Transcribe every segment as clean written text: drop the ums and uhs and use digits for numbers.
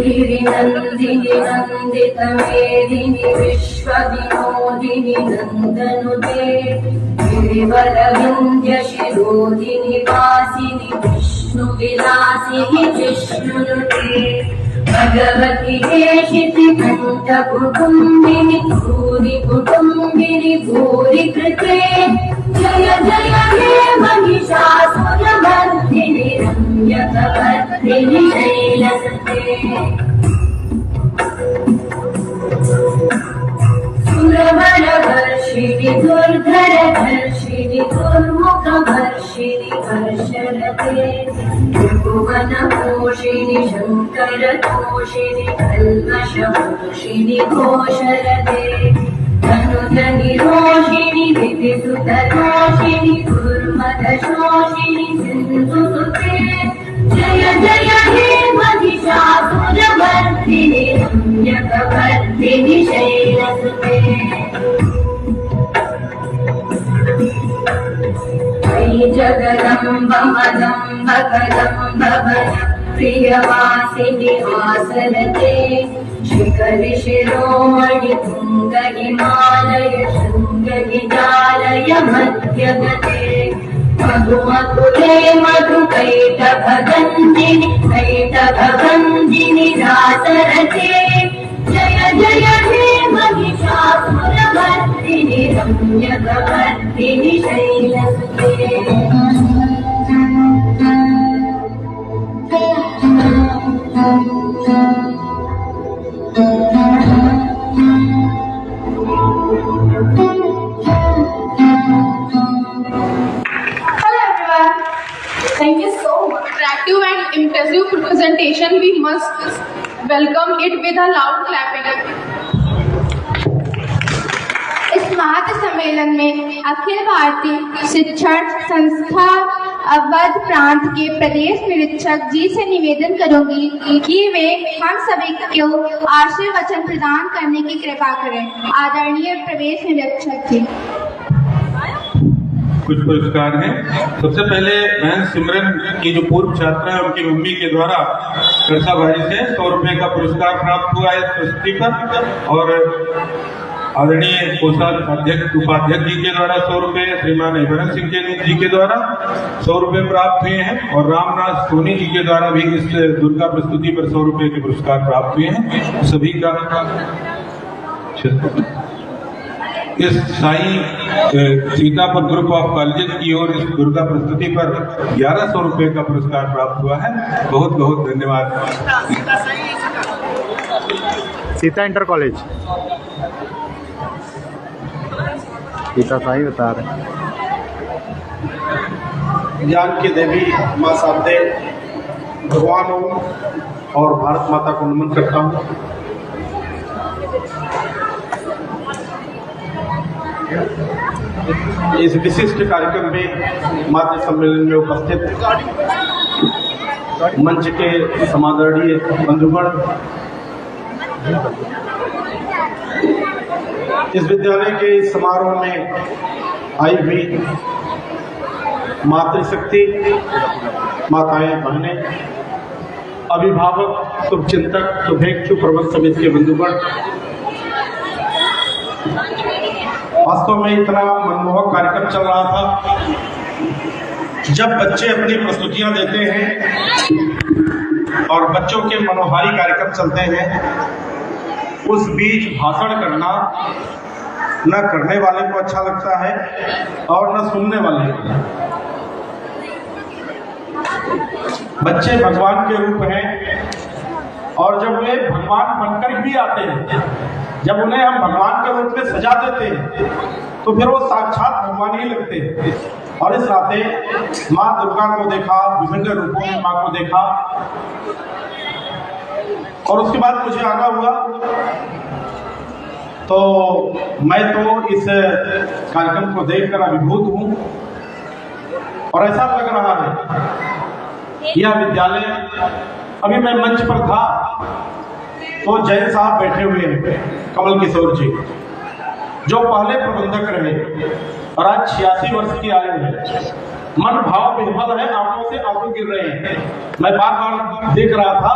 गिरिनन्दिनि नन्दितमेदिनि विश्वविनोदिनि नन्दनुते गिरिवरविन्द्यशिरोधिनि वासिनि विष्णुविलासिनि जिष्णुनुते भगवति हेशिति कण्ठकुटुम्बिनि भूरि कुटुम्बिनि भूरि कृते जय जय हे महिषासुरमर्दिनि रम्यकवर्धिनि शैलसुते सुरवरवर्षिणि दुर्धरधर्षिणि दुर्मुखवर्षिणि वर्षरते त्रिभुवनपोषिणि शङ्करतोषिणि कल्मषमोषिणि घोषरते धनुजनिरोषिणि विधिसुतरोषिणि दुर्मदशोषिणि सिन्धुसुते जय जय हे महिषासुरमर्दिनि रम्यकवर्धिनि शैलसुते अयि जगदम्ब मदम्ब कदम्ब प्रियवासिनि आसरते शिखरि शिरोमणि तुङ्ग हिमालय शृङ्ग विजालय मध्यगते मधुमधुरे मधुकैटभगञ्जिनि रासरते जय जय हे Mahishasuramardini रम्यकवर्धिनि शैलसुते Thank you so much. Attractive and impressive presentation. We must welcome it with a loud clapping. इस महत्व सम्मेलन में अखिल भारतीय शिक्षण संस्था अवध प्रांत के प्रदेश निरीक्षक जी से निवेदन करूंगी कि वे हम सभी को आशीर्वचन प्रदान करने की कृपा करें। आदरणीय प्रदेश निरीक्षक जी। कुछ पुरस्कार हैं। सबसे पहले बहन सिमरन की जो पूर्व छात्रा है उनकी मम्मी के द्वारा करसा भाई से 100 रुपए का पुरस्कार प्राप्त हुआ है प्रस्तुति पर, और आदरणीय कोषाध्यक्ष उपाध्यक्ष जी के द्वारा 100 रुपए, श्रीमान अभरण सिंह जी के द्वारा 100 रुपए प्राप्त हुए हैं, और रामनाथ सोनी जी के द्वारा भी इस दुर्गा प्रस्तुति पर 100 रुपए के पुरस्कार प्राप्त हुए हैं। सभी का इस Sai Sitapur group of colleges की ओर इस दुर्गा प्रस्तुति पर 1100 रुपए का पुरस्कार प्राप्त हुआ है। बहुत बहुत धन्यवाद। सीता इंटर कॉलेज सीता साई बता रहे। ज्ञान की देवी माँ शारदे भगवान ओम और भारत माता को नमन करता हूँ। इस विशिष्ट कार्यक्रम में मातृ सम्मेलन में उपस्थित मंच के समादरणीय बंधुगण, इस विद्यालय के समारोह में आई हुई मातृशक्ति, माताएं, बहनें, अभिभावक, शुभचिंतक, शुभेच्छु प्रबंध समिति के बंधुगण, वास्तव में इतना मनमोहक कार्यक्रम चल रहा था। जब बच्चे अपनी प्रस्तुतियां देते हैं और बच्चों के मनोहारी कार्यक्रम चलते हैं, उस बीच भाषण करना न करने वाले को अच्छा लगता है और न सुनने वाले को। बच्चे भगवान के रूप हैं, और जब वे भगवान बनकर भी आते हैं, जब उन्हें हम भगवान के रूप में सजा देते हैं, तो फिर वो साक्षात भगवान ही लगते हैं। और इस नाते माँ दुर्गा को देखा, विभिन्न रूपों में माँ को देखा, और उसके बाद मुझे आना हुआ। तो मैं तो इस कार्यक्रम को देखकर अभिभूत हूँ, और ऐसा लग रहा है यह विद्यालय, अभी मैं मंच पर था तो जैन साहब बैठे हुए हैं, कमल किशोर जी, जो पहले प्रबंधक रहे और आज 86 वर्ष की आयु है। मन भाव विह्वल है, आंखों से आंसू गिर रहे हैं। मैं बार बार देख रहा था,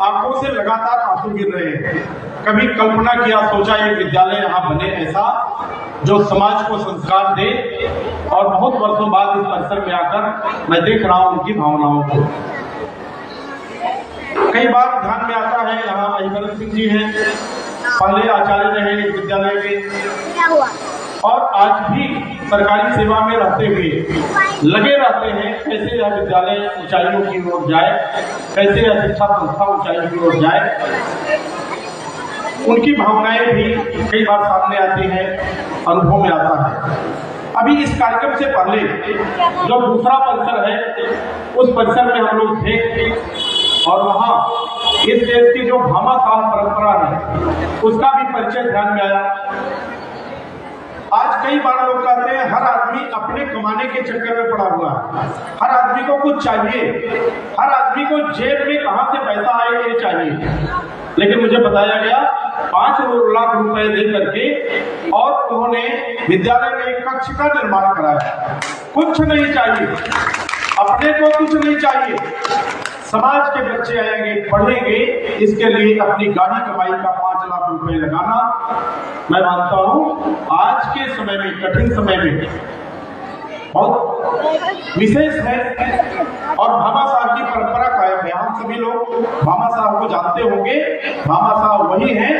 आंखों से लगातार आंसू गिर रहे हैं। कभी कल्पना किया, सोचा ये विद्यालय यहाँ बने ऐसा जो समाज को संस्कार दे, और बहुत वर्षों बाद इस परिसर में आकर मैं देख रहा हूँ उनकी भावनाओं को। कई बार ध्यान में आता है, यहाँ अहिबरन सिंह जी हैं, पहले आचार्य रहे इस विद्यालय में, और आज भी सरकारी सेवा में रहते हुए लगे रहते हैं कैसे यह विद्यालय ऊंचाइयों की ओर जाए, कैसे यह शिक्षा संस्था ऊंचाइयों की ओर जाए। उनकी भावनाएं भी कई बार सामने आती हैं, अनुभव में आता है। अभी इस कार्यक्रम से पहले जो दूसरा परिसर है, उस परिसर में हम लोग थे, और वहाँ इस देश की जो भामाशाह परंपरा है उसका भी परिचय ध्यान में आया। आज कई बार लोग कहते हैं हर आदमी अपने कमाने के चक्कर में पड़ा हुआ है, हर आदमी को कुछ चाहिए, हर आदमी को जेब में कहां से पैसा आए ये चाहिए। लेकिन मुझे बताया गया 5 लाख रुपए दे करके और उन्होंने विद्यालय में एक कक्ष का निर्माण कराया। कुछ नहीं चाहिए, अपने को कुछ नहीं चाहिए, समाज के बच्चे आएंगे, पढ़ेंगे, इसके लिए अपनी गाड़ी कमाई का 5 लाख रुपए लगाना, मैं मानता हूं आज के समय में, कठिन समय में बहुत विशेष है। और भामाशाह की परंपरा कायम है। हम सभी लोग भामाशाह को जानते होंगे। भामाशाह वही है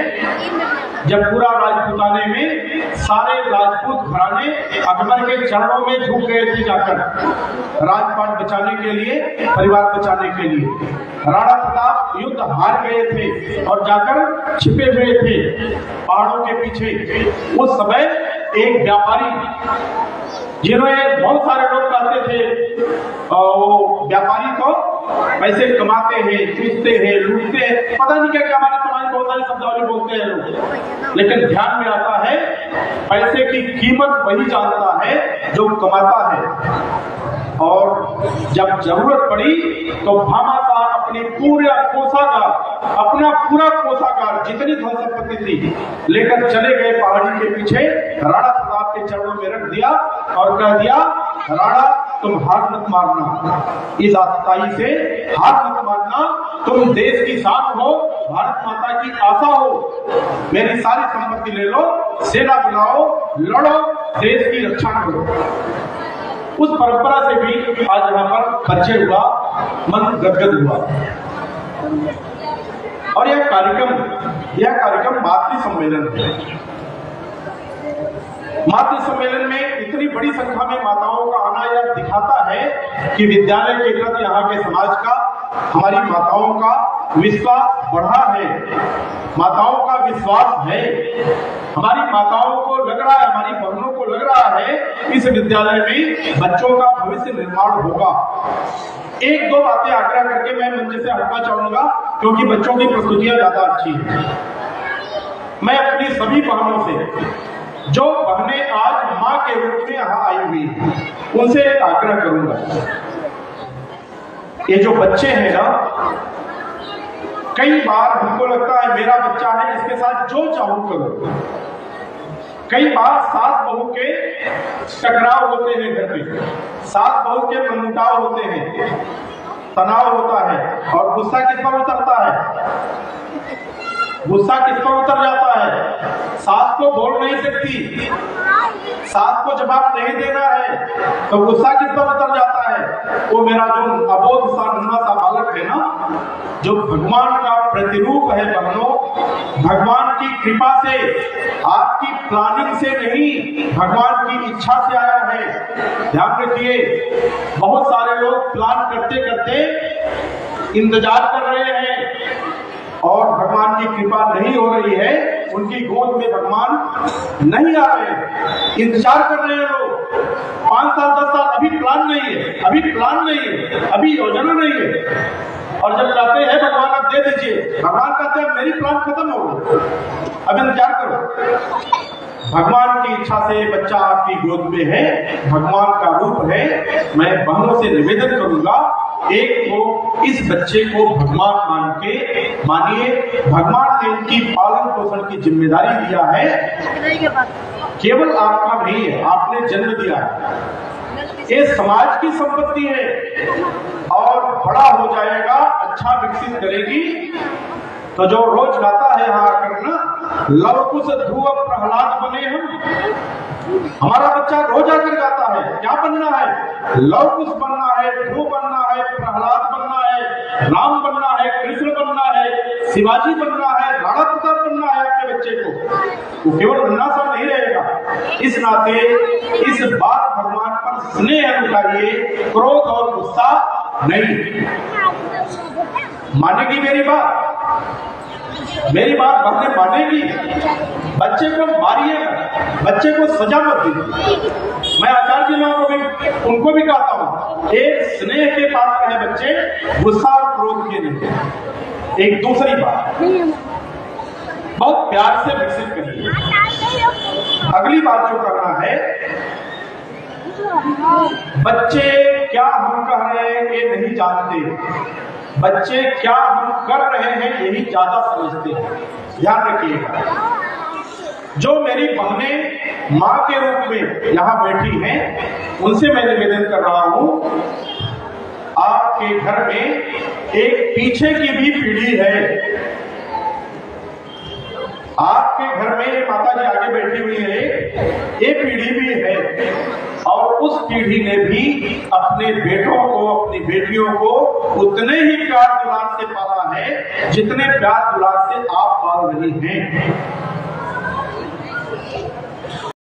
जब पूरा राजपूताने में सारे राजपूत घराने अकबर के चरणों में झुक गए थे, जाकर राजपाट बचाने के लिए, परिवार बचाने के लिए। राणा प्रताप युद्ध हार गए थे और जाकर छिपे हुए थे पहाड़ों के पीछे। उस समय एक व्यापारी, जिन्होंने बहुत सारे लोग कहते थे वो व्यापारी तो पैसे कमाते हैं, चूसते हैं, लूटते हैं, पता नहीं क्या क्या, हमारे समाज में बहुत सारी शब्दावली बोलते हैं लोग। लेकिन ध्यान में आता है पैसे की कीमत वही जानता है जो कमाता है। और जब जरूरत पड़ी तो भामाशाह अपनी पूरा कोषागार, अपना पूरा कोषागार, जितनी धन संपत्ति थी, लेकर चले गए पहाड़ी के पीछे, राणा प्रताप के चरणों में रख दिया और कह दिया, राणा तुम हाथ मत मारना, इस आतताई से हाथ मत मारना, तुम देश की शान हो, भारत माता की आशा हो, मेरी सारी संपत्ति ले लो, सेना बनाओ, लड़ो, देश की रक्षा करो। उस परंपरा से भी आज यहाँ पर परिचय हुआ, मन गदगद हुआ। और यह कार्यक्रम मातृ सम्मेलन है। मातृ सम्मेलन में इतनी बड़ी संख्या में माताओं का आना यह दिखाता है कि विद्यालय के प्रति यहाँ के समाज का, हमारी माताओं का विश्वास बढ़ा है, माताओं का विश्वास है। हमारी माताओं को लग रहा है, हमारी बहनों को लग रहा है इस विद्यालय में बच्चों का भविष्य निर्माण होगा। 1-2 बातें आग्रह करके मैं मंच से हटना चाहूंगा, क्योंकि बच्चों की प्रस्तुतियां ज्यादा अच्छी हैं। मैं अपनी सभी बहनों से, जो बहनें आज माँ के रूप में यहाँ आई हुई, उनसे एक आग्रह करूंगा, ये जो बच्चे हैं ना, कई बार हमको लगता है मेरा बच्चा है, इसके साथ जो चाहूं करो। कई बार सास बहू के टकराव होते हैं घर में, सास बहू के मनमुटाव होते हैं, तनाव होता है, और गुस्सा किस पर उतरता है? गुस्सा किस पर उतर जाता है? सास को बोल नहीं सकती, सास को जवाब नहीं देना है, तो गुस्सा किस पर उतर जाता है? वो मेरा जो अबोध सा नन्हा सा बालक है ना, जो भगवान का प्रतिरूप है बहनों, भगवान की कृपा से, आपकी प्लानिंग से नहीं, भगवान की इच्छा से आया है। ध्यान रखिए, बहुत सारे लोग प्लान करते करते इंतजार कर रहे हैं और भगवान की कृपा नहीं हो रही है, उनकी गोद में भगवान नहीं आ रहे, इंतजार कर रहे हैं लोग। 5 साल 10 साल, अभी प्लान नहीं है, अभी प्लान नहीं है, अभी योजना नहीं है। और जब कहते हैं भगवान अब दे दीजिए, भगवान कहते हैं मेरी प्लान खत्म हो गई, अब इंतजार करो। भगवान की इच्छा से बच्चा आपकी गोद में है, भगवान का रूप है। मैं बहनों से निवेदन करूंगा, एक तो इस बच्चे को भगवान मानिए, भगवान ने इनकी पालन पोषण की जिम्मेदारी दिया है, केवल आपका नहीं है, आपने जन्म दिया है। ये समाज की संपत्ति है और बड़ा हो जाएगा, अच्छा विकसित करेगी। तो जो रोज गाता है यहाँ आकर ना, लव कुश ध्रुव प्रहलाद बने हम, हमारा बच्चा रोज आकर गाता है क्या बनना है, लव कुश बनना है, ध्रुव बनना है, प्रहलाद बनना है, राम बनना है, कृष्ण बनना है, शिवाजी बनना है, राणा प्रताप बनना है अपने बच्चे को। वो केवल बनना सा नहीं रहेगा। इस नाते इस बात भगवान पर स्नेह लुटाइए, क्रोध और गुस्सा नहीं। मानेगी मेरी बात? मेरी बात बहने मानेगी? बच्चे को मारिए मत, बच्चे को सजा मत दीजिए। मैं आचार्य जी लोगों को भी, उनको भी कहता हूँ, एक स्नेह के पात्र है बच्चे, गुस्सा और क्रोध के नहीं। एक दूसरी बात, बहुत प्यार से विकसित करिए। अगली बात जो करना है, बच्चे क्या हम कह रहे हैं ये नहीं जानते, बच्चे क्या हम कर रहे हैं यही ज्यादा समझते हैं। ध्यान रखिएगा, जो मेरी बहनें माँ के रूप में यहाँ बैठी हैं, उनसे मैं निवेदन कर रहा हूँ, आपके घर में एक पीछे की भी पीढ़ी है। आपके घर में ये माता जी आगे बैठी हुई है, ये पीढ़ी भी है, और उस पीढ़ी ने भी अपने बेटों को, अपनी बेटियों को उतने ही प्यार दुलार से पाला है जितने प्यार दुलार से आप पाल रही हैं।